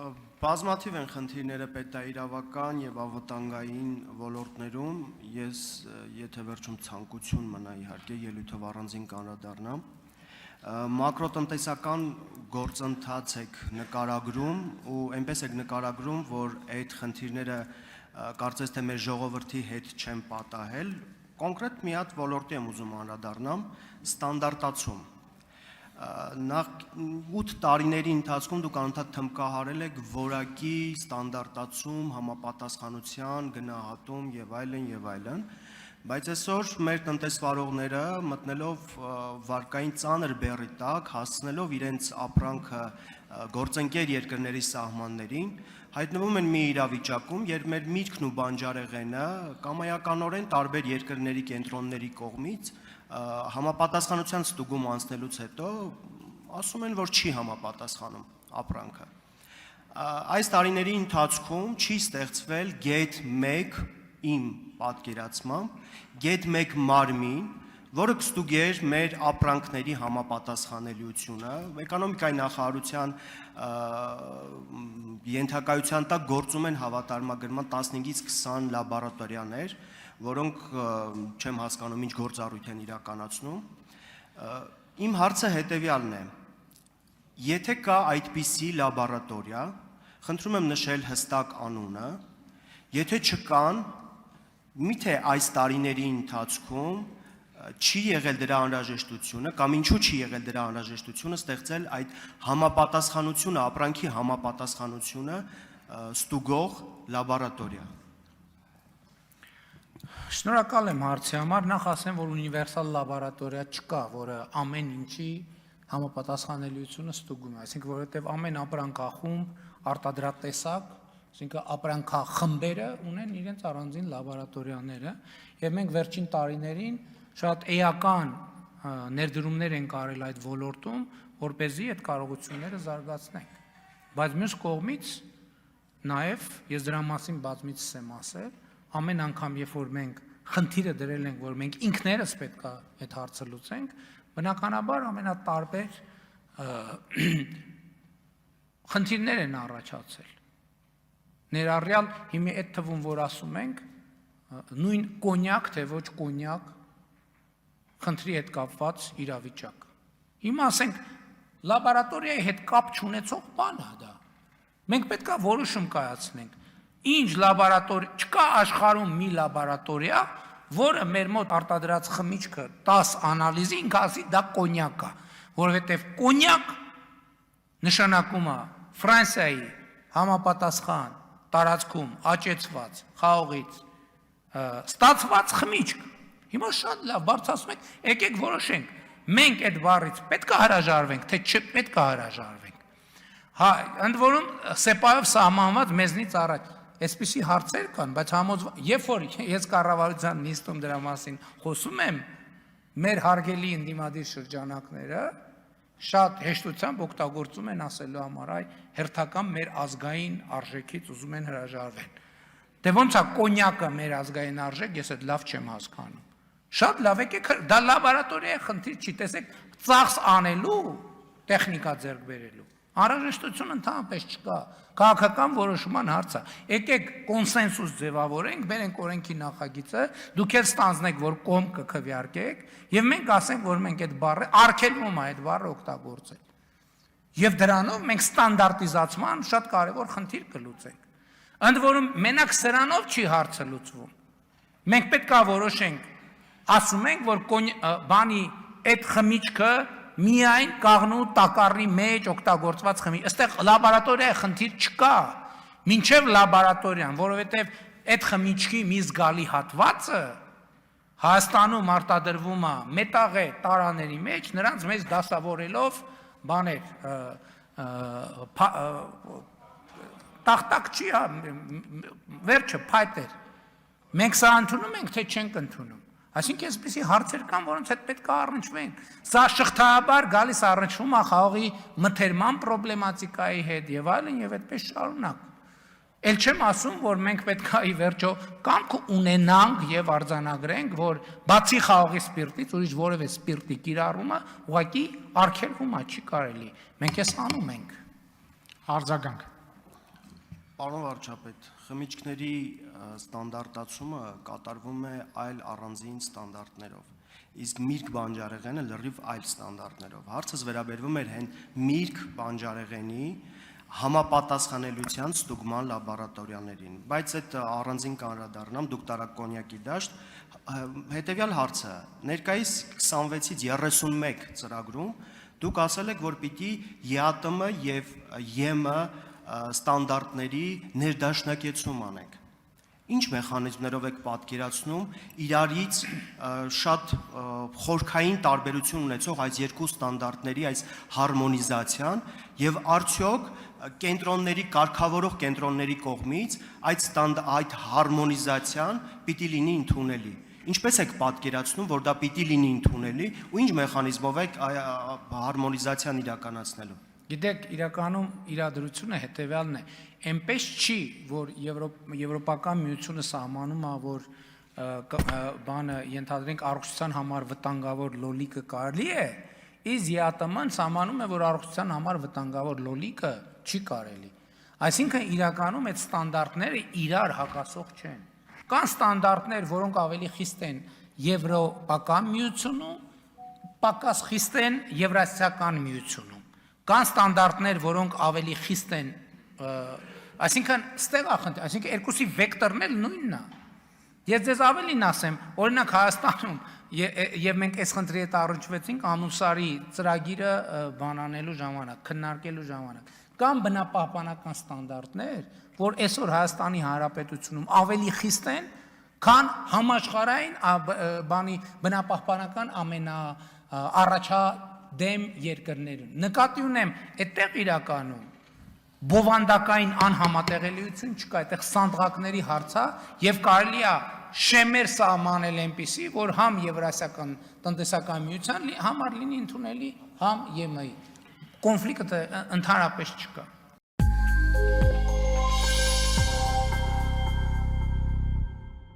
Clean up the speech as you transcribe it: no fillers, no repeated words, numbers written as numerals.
Բազմաթիվ են խնդիրները պետաիրավական եւ անվտանգային ոլորտներում, ես եթե վերջում ցանկություն մնա իհարկե ելույթով առանձին կանրադառնամ, մակրոտնտեսական գործընթաց եք նկարագրում ու այնպես եք նկարագրում, որ այդ խնդիրները կարծես թե մեր ժողովրդի հետ չեն պատահել, կոնկրետ մի հատ ոլորտի եմ ուզում անդրադառնամ, ստանդարտացում Նախ 8 տարիների ընթացքում դուք անընդհատ թմկահարել եք որակի ստանդարտացում, համապատասխանության, գնահատում եւ այլն, բայց այսօր մեր տնտեսվարողները մտնելով վարկային ծանր բեռի տակ, հասցնելով իրենց ապրանքը գործընկեր երկրների սահմաններին, հայտնվում են մի իրավիճակում, երբ մեր միտքն ու բանջարեղենը կամայականորեն տարբեր երկրների կենտրոնների կողմից համապատասխանության ստուգում անցնելուց հետո ասում են, որ չի համապատասխանում ապրանքը։ Այս տարիների ընթացքում չի ստեղծվել գետ 1 իմ պատկերացմամբ, գետ 1 մարմին, որը կստուգեր մեր ապրանքների համապատասխանելիությունը, էկոնոմիկայի նախարարության ենթակայության տակ գործում են հավատարմագրման 15-ից 20 լաբորատորիաներ, որոնք չեմ հասկանում ինչ գործառույթ են իրականացնում։ Իմ հարցը հետևյալն է. Եթե կա այդպիսի լաբորատորիա, խնդրում եմ նշել հստակ անունը, եթե չկան, միթե այս տարիների ընթացքում չի եղել դրա անհրաժեշտությունը կամ ինչու չի եղել դրա անհրաժեշտությունը ստեղծել այդ համապատասխանությունը, ապրանքի համապատասխանությունը ստուգող լաբորատորիա։ Շնորհակալ եմ հարցի համար, նախ ասեմ, որ ունիվերսալ լաբորատորիա չկա, որը ամեն ինչի համապատասխանելիությունը ստուգում է, այսինքն որովհետև ամեն ապրանքախումբ, արտադրատեսակ, այսինքն ապրանքախմբերը ունեն իրենց առանձին լաբորատորիաները, եւ մենք վերջին տարիներին շատ էական ներդրումներ են կարել այդ ոլորտում, որպեսզի այդ կարողությունները զարգացնենք։ Բայց մյուս կողմից նաև ես դրա մասին բազմիցս եմ ասել, ամեն անգամ երբ որ մենք խնդիրը դրել ենք, որ մենք ինքներս պետք է այդ հարցը լուծենք, բնականաբար ամենատարբեր խնդիրներ են առաջացել։ Ներառյալ հիմա այդ թվում, որ ասում ենք, նույն կոնյակ, թե ոչ կոնյակ խնդրի հետ կապված իրավիճակ։ Հիմա ասենք լաբորատորիայի հետ կապ չունեցող բան է դա։ Մենք պետք է որոշում կայացնենք։ Ինչ լաբորատորիա, չկա աշխարհում մի լաբորատորիա, որը մեր մոտ արտադրած խմիչքը 10 անալիզի ինքը ասի դա կոնյակ է, որովհետև կոնյակ նշանակում է Ֆրանսիայի համապատասխան տարածքում աճեցված խաղողից ստացված խմիչք։ Հիմա շատ լավ, բարձրացում եք, եկեք որոշենք, մենք այդ բառից պետք է հրաժարվենք, թե չպետք է հրաժարվենք։ Հա, ընդ որում սեպայով սահմանված մեզնից առաջ այսպիսի հարցեր կան, բայց երբ որ ես կառավարության նիստում դրա մասին խոսում եմ, մեր հարգելի ընդդիմադիր շրջանակները շատ հեշտությամբ օգտագործում են ասելու համար այ հերթական մեր ազգային արժեքից ուզում են հրաժարվեն։ Դե ոնց է կոնյակը մեր ազգային արժեք, ես այդ լավ չեմ հասկանում։ Շատ լավ եկեք, դա լաբորատորիայի խնդիր չի, տեսեք, ծախս անելու, տեխնիկա ձեռք բերելու։ Անհրաժեշտություն ընդհանրապես չկա, քաղաքական որոշման հարց է։ Եկեք կոնսենսուս ձևավորենք, բերենք օրենքի նախագիծը, դուք էլ ստանձնեք, որ կողմ կքվեարկեք, եւ մենք ասենք, որ մենք այդ բառը արգելվում է այդ բառը օգտագործել։ Եվ դրանով մենք ստանդարտիզացման շատ կարևոր խնդիր կլուծենք։ Ընդ որում մենակ սրանով չի հարցը լուծվում։ Մենք պետք է որոշենք, ասում ենք, որ բանի այդ խմիչքը միայն կաղնու տակառի մեջ օգտագործված խմիչք, այստեղ լաբորատորիայի խնդիր չկա, մինչև լաբորատորիան, որովհետև այդ խմիչքի մի զգալի հատվածը Հայաստանում արտադրվում է մետաղե տարաների մեջ, նրանց մեծ դասավորելով բաներ, տախտակ չի, վերջը փայտեր։ Մենք սա ընդունում ենք, թե չենք ընդունում։ Այսինքն այսպիսի հարցեր կան, որոնց հետ պետք է առնչվենք։ Սա շղթայաբար գալիս առնչվում է խաղողի մթերման պրոբլեմատիկայի հետ եւ այլն եւ այդպես շարունակ։ Էլ չեմ ասում, որ մենք պետք է ի վերջո կամք ունենանք եւ արձանագրենք, որ բացի խաղողի սպիրտից ուրիշ որևէ սպիրտի կիրառումը ուղղակի արգելվում է, չի կարելի։ Մենք էս անում ենք։ Արձագանք։ Պարոն վարչապետ, խմիչքների ստանդարտացումը կատարվում է այլ առանձին ստանդարտներով, իսկ միրգ բանջարեղենը լրիվ այլ ստանդարտներով։ Հարցս վերաբերվում էր հենց միրգ բանջարեղենի համապատասխանելիության ստուգման լաբորատորիաներին, բայց այդ առանձին կանրադառնամ, դուք տարաք կոնյակի դաշտ, հետևյալ հարցը, ներկայիս 26-ից 31 ծրագրում դուք ասել եք, որ պիտի ԵԱՏՄ եւ ԵՄ ստանդարտների ներդաշնակեցում անենք։ Ինչ մեխանիզմներով եք պատկերացնում իրարից շատ խորքային տարբերություն ունեցող այս երկու ստանդարտների այս հարմոնիզացիան եւ արդյոք կենտրոնների կարգավորող կենտրոնների կողմից այդ հարմոնիզացիան պիտի լինի ընդունելի։ Ինչպես եք պատկերացնում, որ դա պիտի լինի ընդունելի ու ինչ մեխանիզմով եք հարմոնիզացիան իրականացնելու։ Գիտեք, իրականում իրադրությունը հետևյալն է, այնպես չի, որ Եվրոպական միությունը սահմանում է, որ բանը ենթադրենք առողջության համար վտանգավոր լոլիկը կարելի է, իսկ ԵԱՏՄ-ն սահմանում է, որ առողջության համար վտանգավոր լոլիկը չի կարելի։ Այսինքն իրականում այդ ստանդարտները իրար հակասող չեն։ Կան ստանդարտներ, որոնք ավելի խիստ են Եվրոպական միությունում, պակաս խիստ են Եվրասիական միությունում։ Կան ստանդարտներ, որոնք ավելի խիստ են, այսինքն ստեղ ախնդ, այսինքն երկուսի վեկտորն էլ նույնն է։ Ես ձեզ ավելին ասեմ, օրինակ Հայաստանում եւ մենք այս խնդրի հետ առնչվեցինք Անուսարի ծրագիրը բանանելու ժամանակ, քննարկելու ժամանակ։ Կան բնապահպանական ստանդարտներ, որ այսօր Հայաստանի Հանրապետությունում ավելի խիստ են, քան համաշխարհային բնապահպանական ամենաառաջադեմ երկրներում։ Նկատի ունեմ, այդտեղ իրականում բովանդակային անհամատեղելիություն չկա, այդտեղ սանդղակների հարց է եւ կարելի է շեմեր սահմանել այնպիսի, որ համ Եվրասիական տնտեսական միության համար լինի ընդունելի, համ ԵՄ-ի։ Կոնֆլիկտը ընդհանրապես չկա։